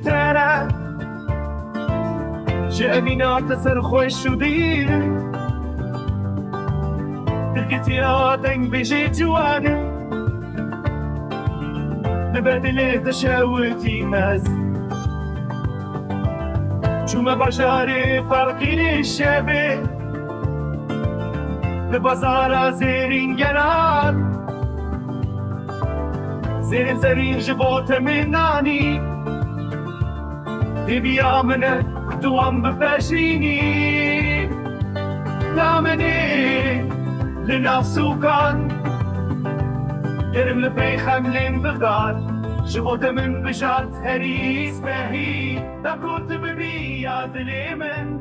ترى جامينا تسر خوش شدير تلقيتي آدم بيجي جواني نبدل تشاوتي ماز شو ما بشاري فرقي الشبه ببازارا زيرين جران زيرين زرين جبوت مناني تبيا منك دوام بفاشيني لا مني لنفسو كان يرم لبي خملين بغداد جبوت من بجات هريس بهي تاكوت ببيات اليمن